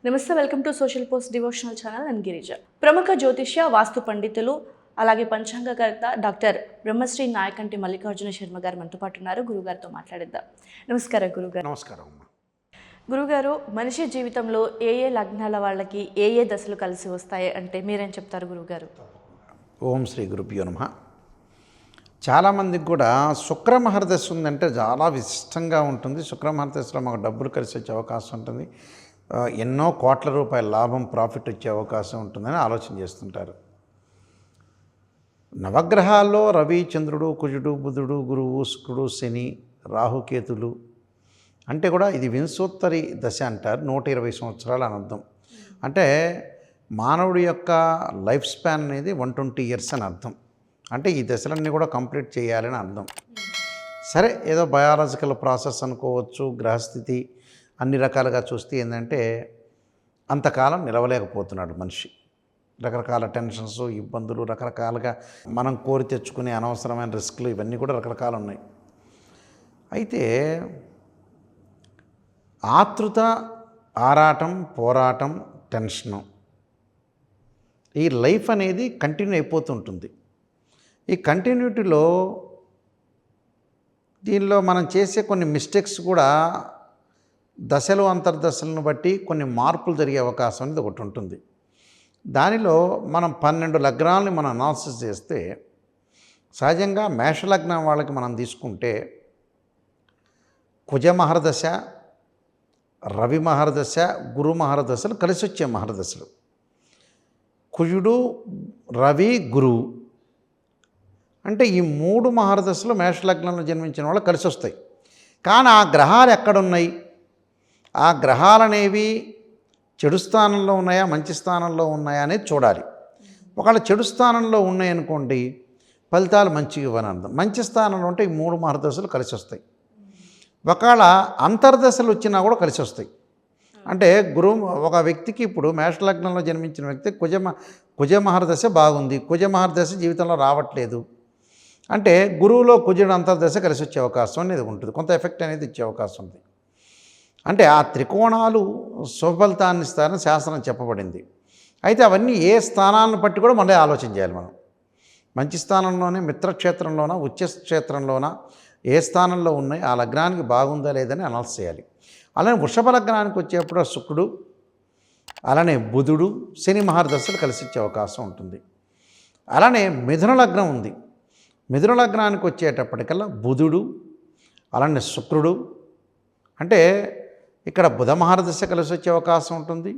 నమస్తే, welcome to social post devotional channel. And Girija ప్రముఖ జ్యోతిష్య వాస్తు పండితులు అలాగే పంచాంగకర్త డాక్టర్ బ్రహ్మశ్రీ నాయకంటి మల్లికార్జున శర్మ గారు మనతో పాటు ఉన్నారు. గురుగారితో మాట్లాడిద్దాం. నమస్కారం గురుగారు. నమస్కారం అమ్మా. గురుగారు, మనిషి జీవితంలో ఏ లగ్నాల వాళ్ళకి ఏ దశలు కలిసి వస్తాయి అంటే మీరేం చెప్తారు గురుగారు? ఓం శ్రీ గురుభ్యో నమః. చాలామందికి కూడా శుక్రమహర్దశ ఉందంటే చాలా విశిష్టంగా ఉంటుంది. శుక్రమహర్దశలో మాకు డబ్బులు కలిసి వచ్చే అవకాశం ఉంటుంది, ఎన్నో కోట్ల రూపాయల లాభం ప్రాఫిట్ వచ్చే అవకాశం ఉంటుందని ఆలోచన చేస్తుంటారు. నవగ్రహాల్లో రవి, చంద్రుడు, కుజుడు, బుధుడు, గురువు, శుక్రుడు, శని, రాహుకేతులు అంటే కూడా ఇది వింశోత్తరి దశ అంటారు. 120 సంవత్సరాలు అని అర్థం. అంటే మానవుడి యొక్క లైఫ్ స్పాన్ అనేది 120 years అని అర్థం. అంటే ఈ దశలన్నీ కూడా కంప్లీట్ చేయాలని అర్థం. సరే, ఏదో బయాలజికల్ ప్రాసెస్ అనుకోవచ్చు, గ్రహస్థితి అన్ని రకాలుగా చూస్తే ఏంటంటే అంతకాలం నిలవలేకపోతున్నాడు మనిషి. రకరకాల టెన్షన్స్, ఇబ్బందులు, రకరకాలుగా మనం కోరి తెచ్చుకునే అనవసరమైన రిస్క్లు ఇవన్నీ కూడా రకరకాలు ఉన్నాయి. అయితే ఆతృత, ఆరాటం, పోరాటం, టెన్షను, ఈ లైఫ్ అనేది కంటిన్యూ అయిపోతుంటుంది. ఈ కంటిన్యూటీలో దీనిలో మనం చేసే కొన్ని మిస్టేక్స్ కూడా దశలు, అంతర్దశలను బట్టి కొన్ని మార్పులు జరిగే అవకాశం అనేది ఒకటి ఉంటుంది. దానిలో మనం 12 లగ్నాలని మనం అనాలిసిస్ చేస్తే సహజంగా మేషలగ్నం వాళ్ళకి మనం తీసుకుంటే కుజ మహర్దశ, రవి మహర్దశ, గురు మహర్దశలు కలిసి వచ్చే మహర్దశలు. కుజుడు, రవి, గురువు అంటే ఈ 3 మహర్దశలు మేషలగ్నంలో జన్మించిన వాళ్ళు కలిసి వస్తాయి. కానీ ఆ గ్రహాలు ఎక్కడున్నాయి, ఆ గ్రహాలనేవి చెడు స్థానంలో ఉన్నాయా, మంచి స్థానంలో ఉన్నాయా అనేది చూడాలి. ఒకవేళ చెడు స్థానంలో ఉన్నాయనుకోండి ఫలితాలు మంచిగా ఇవ్వని అర్థం. మంచి స్థానంలో ఉంటే ఈ 3 మహర్దశలు కలిసి వస్తాయి. ఒకవేళ అంతర్దశలు వచ్చినా కూడా కలిసి వస్తాయి. అంటే ఒక వ్యక్తికి ఇప్పుడు మేషలగ్నంలో జన్మించిన వ్యక్తి కుజ మహర్దశ బాగుంది, కుజ మహర్దశ జీవితంలో రావట్లేదు అంటే గురువులో కుజుడు అంతర్దశ కలిసి వచ్చే అవకాశం అనేది ఉంటుంది, కొంత ఎఫెక్ట్ అనేది ఇచ్చే అవకాశం ఉంది. అంటే ఆ త్రికోణాలు శుభఫలితాన్ని ఇస్తారని శాస్త్రం చెప్పబడింది. అయితే అవన్నీ ఏ స్థానాలను బట్టి కూడా మళ్ళీ ఆలోచన చేయాలి మనం. మంచి స్థానంలోనే, మిత్రక్షేత్రంలోనా, ఉచ్చక్షేత్రంలోనా ఏ స్థానంలో ఉన్నాయి, ఆ లగ్నానికి బాగుందా లేదని అనాలిసిస్ చేయాలి. అలానే వృషభ లగ్నానికి వచ్చేప్పుడు శుక్రుడు, అలానే బుధుడు, శని మహర్దశలు కలిసి వచ్చే అవకాశం ఉంటుంది. అలానే మిథున లగ్నం ఉంది. మిథున లగ్నానికి వచ్చేటప్పటికల్లా బుధుడు, అలానే శుక్రుడు అంటే ఇక్కడ బుధ మహర్దశ కలిసి వచ్చే అవకాశం ఉంటుంది,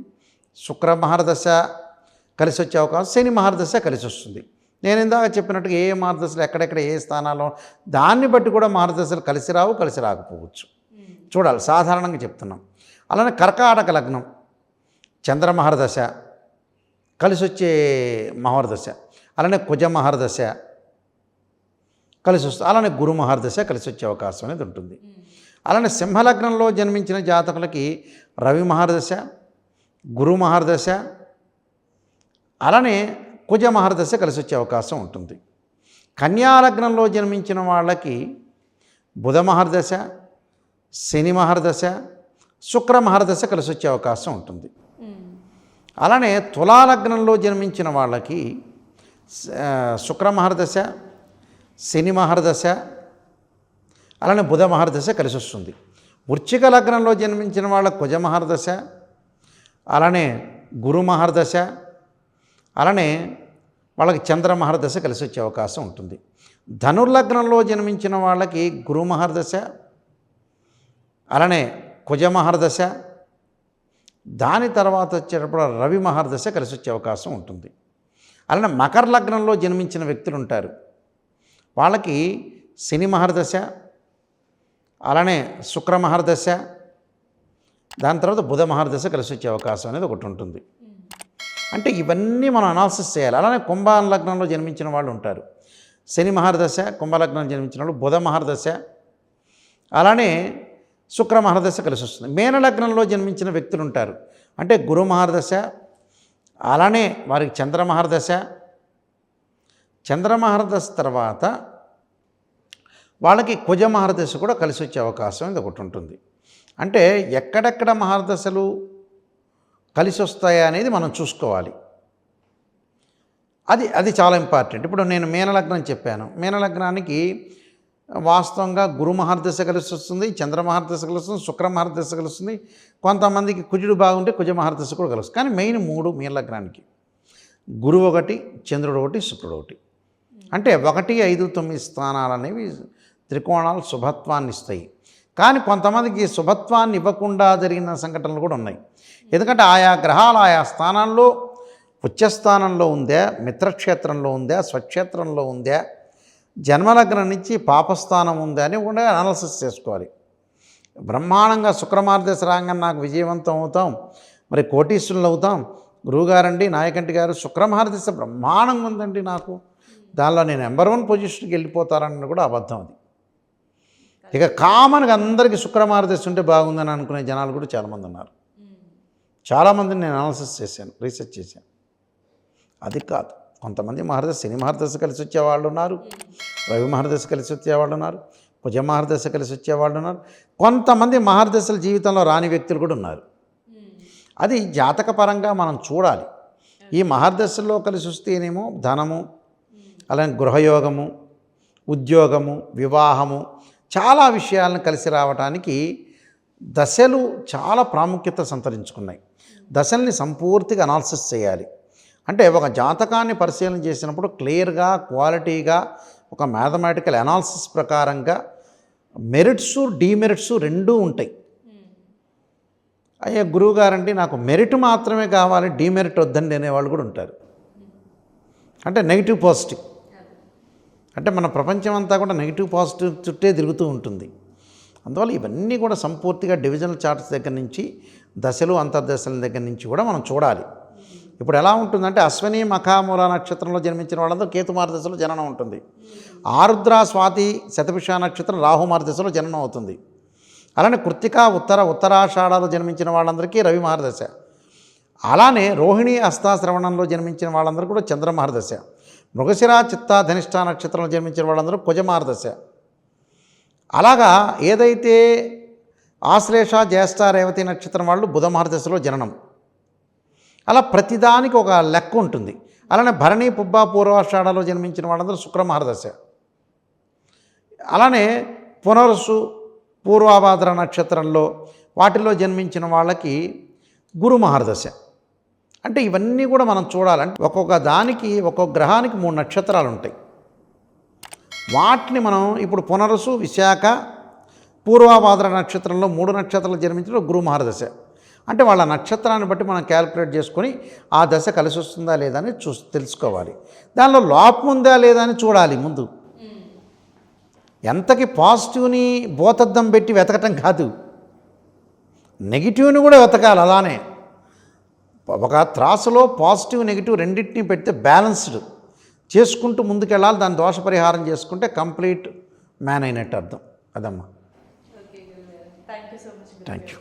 శుక్ర మహర్దశ కలిసి వచ్చే అవకాశం, శని మహర్దశ కలిసి వస్తుంది. నేను ఇందాక చెప్పినట్టుగా ఏ మహర్దశలు ఎక్కడెక్కడ ఏ స్థానాల్లో దాన్ని బట్టి కూడా మహర్దశలు కలిసి రావు, కలిసి రాకపోవచ్చు, చూడాలి. సాధారణంగా చెప్తున్నాం. అలానే కర్కాటక లగ్నం చంద్ర మహర్దశ కలిసి వచ్చే మహర్దశ, అలానే కుజ మహర్దశ కలిసి వస్తుంది, అలానే గురు మహర్దశ కలిసి వచ్చే అవకాశం అనేది ఉంటుంది. అలానే సింహలగ్నంలో జన్మించిన జాతకులకి రవి మహర్దశ, గురు మహర్దశ, అలానే కుజ మహర్దశ కలిసి వచ్చే అవకాశం ఉంటుంది. కన్యాలగ్నంలో జన్మించిన వాళ్ళకి బుధ మహర్దశ, శని మహర్దశ, శుక్ర మహర్దశ కలిసి వచ్చే అవకాశం ఉంటుంది. అలానే తులాలగ్నంలో జన్మించిన వాళ్ళకి శుక్ర మహర్దశ, శని మహర్దశ, అలానే బుధ మహర్దశ కలిసి వస్తుంది. వృశ్చిక లగ్నంలో జన్మించిన వాళ్ళ కుజ మహర్దశ, అలానే గురు మహర్దశ, అలానే వాళ్ళకి చంద్ర మహర్దశ కలిసి వచ్చే అవకాశం ఉంటుంది. ధనుర్లగ్నంలో జన్మించిన వాళ్ళకి గురు మహర్దశ, అలానే కుజ మహర్దశ, దాని తర్వాత వచ్చేటప్పుడు రవి మహర్దశ కలిసి వచ్చే అవకాశం ఉంటుంది. అలానే మకర లగ్నంలో జన్మించిన వ్యక్తులు ఉంటారు, వాళ్ళకి శని మహర్దశ, అలానే శుక్ర మహర్దశ, దాని తర్వాత బుధ మహర్దశ కలిసి వచ్చే అవకాశం అనేది ఒకటి ఉంటుంది. అంటే ఇవన్నీ మనం అనాలిసిస్ చేయాలి. అలానే కుంభ లగ్నంలో జన్మించిన వాళ్ళు ఉంటారు, శని మహర్దశ, కుంభలగ్నంలో జన్మించిన వాళ్ళు బుధ మహర్దశ, అలానే శుక్ర మహర్దశ కలిసి వస్తుంది. మీన లగ్నంలో జన్మించిన వ్యక్తులు ఉంటారు, అంటే గురు మహర్దశ, అలానే వారికి చంద్ర మహర్దశ, చంద్ర మహర్దశ తర్వాత వాళ్ళకి కుజ మహర్దశ కూడా కలిసి వచ్చే అవకాశం ఇది ఒకటి ఉంటుంది. అంటే ఎక్కడెక్కడ మహర్దశలు కలిసి వస్తాయా అనేది మనం చూసుకోవాలి. అది చాలా ఇంపార్టెంట్. ఇప్పుడు నేను మీనలగ్నం చెప్పాను. మీనలగ్నానికి వాస్తవంగా గురు మహర్దశ కలిసి వస్తుంది, చంద్ర మహర్దశ కలిసి వస్తుంది, శుక్ర మహర్దశ కలుస్తుంది, కొంతమందికి కుజుడు బాగుంటే కుజ మహర్దశ కూడా కలుస్తుంది. కానీ మెయిన్ 3 మీనలగ్నానికి గురువు 1, చంద్రుడు 1, శుక్రుడు 1. అంటే 1, 5, 9 స్థానాలు అనేవి త్రికోణాలు శుభత్వాన్ని ఇస్తాయి. కానీ కొంతమందికి శుభత్వాన్ని ఇవ్వకుండా జరిగిన సంఘటనలు కూడా ఉన్నాయి. ఎందుకంటే ఆయా గ్రహాలు ఆయా స్థానాల్లో ఉచ్చస్థానంలో ఉందా, మిత్రక్షేత్రంలో ఉందా, స్వక్షేత్రంలో ఉందా, జన్మలగ్నం నుంచి పాపస్థానం ఉందా అని కూడా అనాలిసిస్ చేసుకోవాలి. బ్రహ్మాండంగా శుక్రమార్దశ రాగానే నాకు విజయవంతం అవుతాం, మరి కోటీశ్వరులు అవుతాం, గురువుగారండి నాయకంటి గారు శుక్రమహారదశ బ్రహ్మాండంగా ఉందండి నాకు, దానిలో నేను నెంబర్ 1 పొజిషన్కి వెళ్ళిపోతారని కూడా అబద్ధం అది. ఇక కామన్గా అందరికీ శుక్రమహారదశ ఉంటే బాగుందని అనుకునే జనాలు కూడా చాలామంది ఉన్నారు. చాలామందిని నేను అనాలిసిస్ చేశాను, రీసెర్చ్ చేశాను. అది కాదు. కొంతమంది మహర్దశ శని మహర్దశ కలిసి వచ్చేవాళ్ళు ఉన్నారు, రవి మహర్దశ కలిసి వచ్చేవాళ్ళు ఉన్నారు, కుజ మహర్దశ కలిసి వచ్చేవాళ్ళు ఉన్నారు, కొంతమంది మహర్దశల జీవితంలో రాని వ్యక్తులు కూడా ఉన్నారు. అది జాతకపరంగా మనం చూడాలి. ఈ మహర్దశల్లో కలిసి వస్తేనేమో ధనము, అలాగే గృహయోగము, ఉద్యోగము, వివాహము, చాలా విషయాలను కలిసి రావడానికి దశలు చాలా ప్రాముఖ్యత సంతరించుకున్నాయి. దశల్ని సంపూర్తిగా అనాలిసిస్ చేయాలి. అంటే ఒక జాతకాన్ని పరిశీలన చేసినప్పుడు క్లియర్గా, క్వాలిటీగా, ఒక మ్యాథమెటికల్ అనాలిసిస్ ప్రకారంగా మెరిట్స్, డీమెరిట్స్ రెండూ ఉంటాయి. అయ్యే గురువుగారండి నాకు మెరిట్ మాత్రమే కావాలి, డీమెరిట్ వద్దండి అనేవాళ్ళు కూడా ఉంటారు. అంటే నెగిటివ్ పాజిటివ్, అంటే మన ప్రపంచం అంతా కూడా నెగిటివ్ పాజిటివ్ చుట్టే తిరుగుతూ ఉంటుంది. అందువల్ల ఇవన్నీ కూడా సంపూర్తిగా డివిజనల్ చార్ట్స్ దగ్గర నుంచి దశలు, అంతర్దశల దగ్గర నుంచి కూడా మనం చూడాలి. ఇప్పుడు ఎలా ఉంటుందంటే అశ్విని మఖామూల నక్షత్రంలో జన్మించిన వాళ్ళందరూ కేతుమార్దశలో జననం ఉంటుంది. ఆరుద్ర స్వాతి శతభిష నక్షత్రం రాహుమార్దశలో జననం అవుతుంది. అలానే కృత్తిక ఉత్తరాషాఢాలో జన్మించిన వాళ్ళందరికీ రవి మహర్దశ. అలానే రోహిణి హస్త శ్రవణంలో జన్మించిన వాళ్ళందరూ కూడా చంద్ర మహర్దశ. మృగశిర చిత్త ధనిష్ట నక్షత్రంలో జన్మించిన వాళ్ళందరూ కుజ మహర్దశ. అలాగా ఏదైతే ఆశ్లేష జ్యేష్ఠ రేవతి నక్షత్రం వాళ్ళు బుధ మహర్దశలో జననం. అలా ప్రతిదానికి ఒక లెక్క ఉంటుంది. అలానే భరణి పుబ్బ పూర్వాషాఢలో జన్మించిన వాళ్ళందరూ శుక్ర మహర్దశ. అలానే పునరుసు పూర్వాభాద్ర నక్షత్రంలో వాటిలో జన్మించిన వాళ్ళకి గురు మహర్దశ. అంటే ఇవన్నీ కూడా మనం చూడాలంటే ఒక్కొక్క దానికి, ఒక్కొక్క గ్రహానికి 3 నక్షత్రాలు ఉంటాయి. వాటిని మనం ఇప్పుడు పునరుసు, విశాఖ, పూర్వాభాద్ర నక్షత్రంలో 3 నక్షత్రాలు జన్మించిన గురు మహర్దశ. అంటే వాళ్ళ నక్షత్రాన్ని బట్టి మనం క్యాలిక్యులేట్ చేసుకొని ఆ దశ కలిసి వస్తుందా లేదా అని తెలుసుకోవాలి. దానిలో లోపం ఉందా లేదా అని చూడాలి ముందు. ఎంతకి పాజిటివ్ని భూతద్దం పెట్టి వెతకటం కాదు, నెగిటివ్ని కూడా వెతకాలి. అలానే ఒక త్రాసులో పాజిటివ్, నెగిటివ్ రెండింటినీ పెడితే బ్యాలెన్స్డ్ చేసుకుంటూ ముందుకెళ్ళాలి. దాని దోష పరిహారం చేసుకుంటే కంప్లీట్ మ్యాన్ అయినట్టు అర్థం. అదమ్మా. Thank you so much. Thank you.